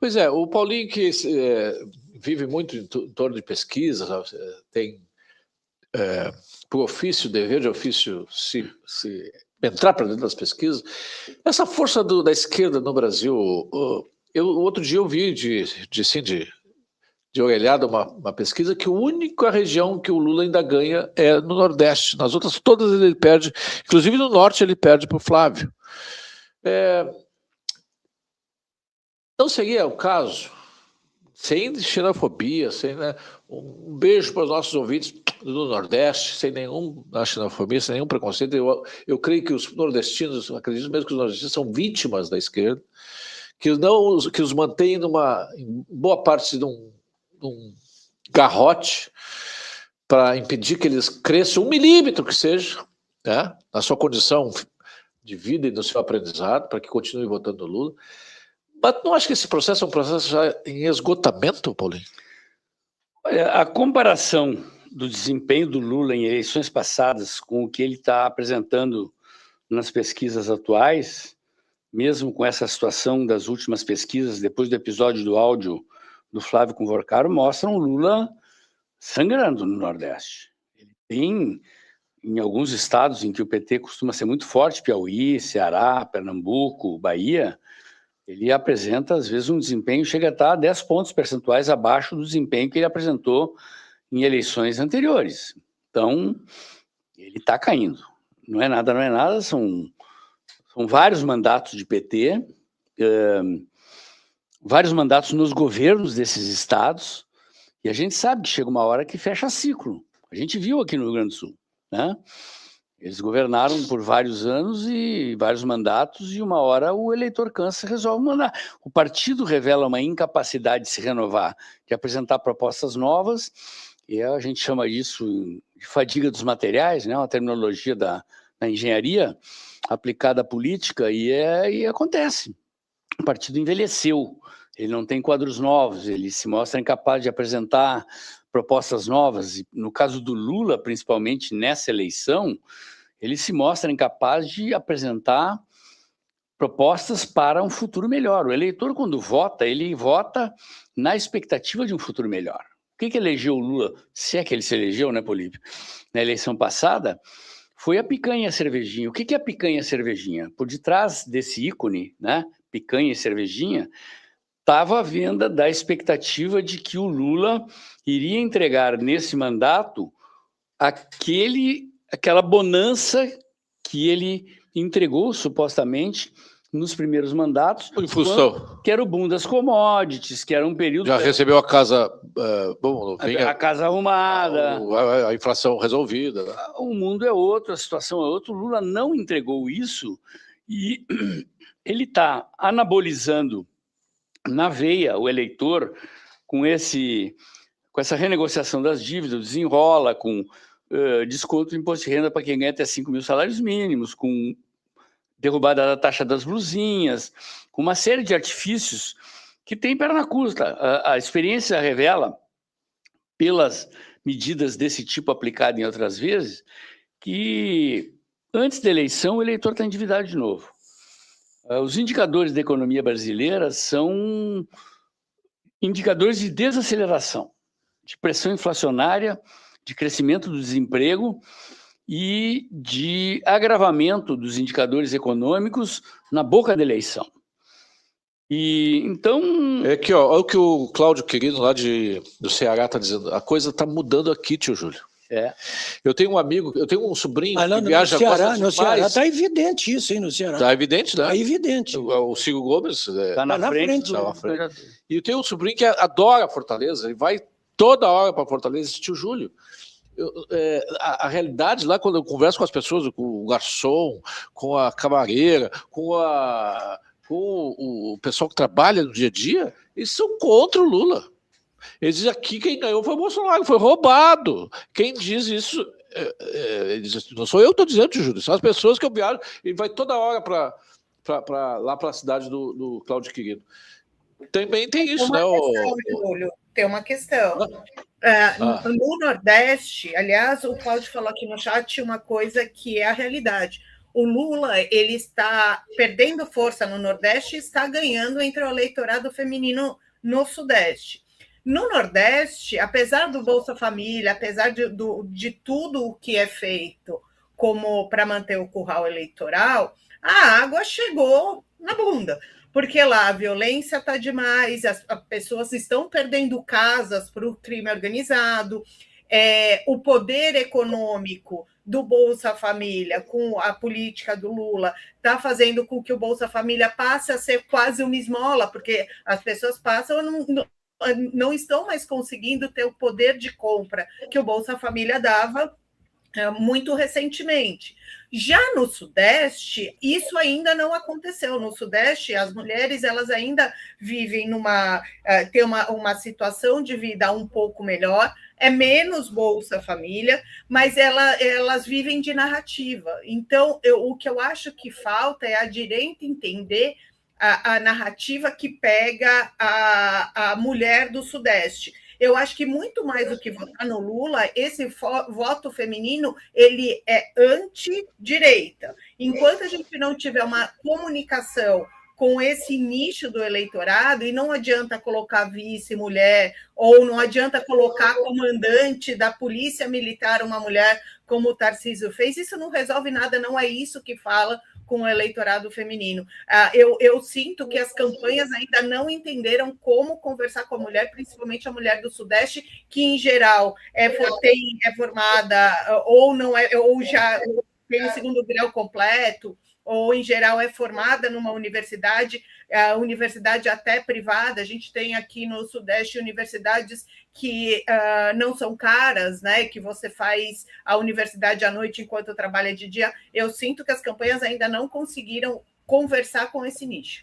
Pois é, o Paulinho que vive muito em torno de pesquisa, tem por ofício, dever de ofício, se entrar para dentro das pesquisas. Essa força da esquerda no Brasil, outro dia eu vi de orelhada uma pesquisa que a única região que o Lula ainda ganha é no Nordeste. Nas outras todas ele perde, inclusive no Norte ele perde para o Flávio. Não seria o caso, sem xenofobia, né, um beijo para os nossos ouvintes do Nordeste, sem nenhuma xenofobia, sem nenhum preconceito. Eu creio que os nordestinos, acredito mesmo que os nordestinos são vítimas da esquerda, que os mantém em boa parte de um garrote para impedir que eles cresçam 1 milímetro que seja, né, na sua condição de vida e no seu aprendizado, para que continue votando no Lula. Mas não acho que esse processo é um processo já em esgotamento, Paulinho? Olha, a comparação do desempenho do Lula em eleições passadas com o que ele está apresentando nas pesquisas atuais, mesmo com essa situação das últimas pesquisas, depois do episódio do áudio do Flávio Convorcaro, mostram o Lula sangrando no Nordeste. Ele tem, em alguns estados em que o PT costuma ser muito forte, Piauí, Ceará, Pernambuco, Bahia, ele apresenta, às vezes, um desempenho que chega a estar 10 pontos percentuais abaixo do desempenho que ele apresentou em eleições anteriores. Então, ele está caindo. Não é nada, são vários mandatos de PT, vários mandatos nos governos desses estados, e a gente sabe que chega uma hora que fecha ciclo. A gente viu aqui no Rio Grande do Sul, né? Eles governaram por vários anos e vários mandatos, e uma hora o eleitor cansa e resolve mandar. O partido revela uma incapacidade de se renovar, de apresentar propostas novas, e a gente chama isso de fadiga dos materiais, né? Uma terminologia da engenharia aplicada à política, e acontece. O partido envelheceu, ele não tem quadros novos, ele se mostra incapaz de apresentar propostas novas, e no caso do Lula, principalmente nessa eleição, ele se mostra incapaz de apresentar propostas para um futuro melhor. O eleitor, quando vota, ele vota na expectativa de um futuro melhor. O que elegeu o Lula, se é que ele se elegeu, né, Polípio, na eleição passada, foi a picanha e a cervejinha. O que é a picanha e a cervejinha? Por detrás desse ícone, né, picanha e cervejinha, estava a venda da expectativa de que o Lula iria entregar nesse mandato aquela bonança que ele entregou, supostamente, nos primeiros mandatos, que era o boom das commodities, que era um período... Já recebeu a casa... a casa arrumada. A inflação resolvida. Né? O mundo é outro, a situação é outra. O Lula não entregou isso e ele está anabolizando na veia o eleitor com essa renegociação das dívidas, desenrola com desconto do imposto de renda para quem ganha até 5 mil salários mínimos, com derrubada da taxa das blusinhas, com uma série de artifícios que tem perna curta. A experiência revela, pelas medidas desse tipo aplicado em outras vezes, que antes da eleição o eleitor está endividado de novo. Os indicadores da economia brasileira são indicadores de desaceleração, de pressão inflacionária, de crescimento do desemprego e de agravamento dos indicadores econômicos na boca da eleição. E então... olha o que o Cláudio Querido, lá do Ceará, está dizendo. A coisa está mudando aqui, tio Júlio. Eu tenho um sobrinho que viaja... No Ceará está evidente isso, hein, no Ceará. Está evidente, né? Está evidente. O Ciro Gomes... Está na frente. E eu tenho um sobrinho que adora Fortaleza, ele vai toda hora para Fortaleza, tio Júlio. A realidade lá, quando eu converso com as pessoas, com o garçom, com a camareira, com o pessoal que trabalha no dia a dia, eles são contra o Lula. Eles dizem aqui quem ganhou foi o Bolsonaro, foi roubado. Quem diz isso, não sou eu que estou dizendo, Júlio, são as pessoas que eu viajo, ele vai toda hora lá para a cidade do Cláudio Querido. Também tem isso, né? Júlio, tem uma questão. No Nordeste, aliás, o Cláudio falou aqui no chat uma coisa que é a realidade. o Lula ele está perdendo força no Nordeste e está ganhando entre o eleitorado feminino no Sudeste. No Nordeste, apesar do Bolsa Família, apesar de tudo o que é feito como para manter o curral eleitoral, a água chegou na bunda, porque lá a violência está demais, as pessoas estão perdendo casas para o crime organizado, o poder econômico do Bolsa Família com a política do Lula está fazendo com que o Bolsa Família passe a ser quase uma esmola, porque as pessoas passam não estão mais conseguindo ter o poder de compra que o Bolsa Família dava muito recentemente. Já no Sudeste, isso ainda não aconteceu. No Sudeste, as mulheres elas ainda vivem têm uma situação de vida um pouco melhor, é menos Bolsa Família, mas elas vivem de narrativa. Então, o que eu acho que falta é a direita entender a narrativa que pega a mulher do Sudeste. Eu acho que muito mais do que votar no Lula, esse voto feminino ele é anti-direita. Enquanto a gente não tiver uma comunicação com esse nicho do eleitorado, e não adianta colocar vice-mulher, ou não adianta colocar comandante da polícia militar uma mulher, como o Tarcísio fez, isso não resolve nada, não é isso que fala com o eleitorado feminino. Eu sinto que as campanhas ainda não entenderam como conversar com a mulher, principalmente a mulher do Sudeste, que, em geral, é formada ou não é, ou já tem o segundo grau completo, ou, em geral, é formada numa universidade até privada. A gente tem aqui no Sudeste universidades que não são caras, né? Que você faz a universidade à noite enquanto trabalha de dia. Eu sinto que as campanhas ainda não conseguiram conversar com esse nicho.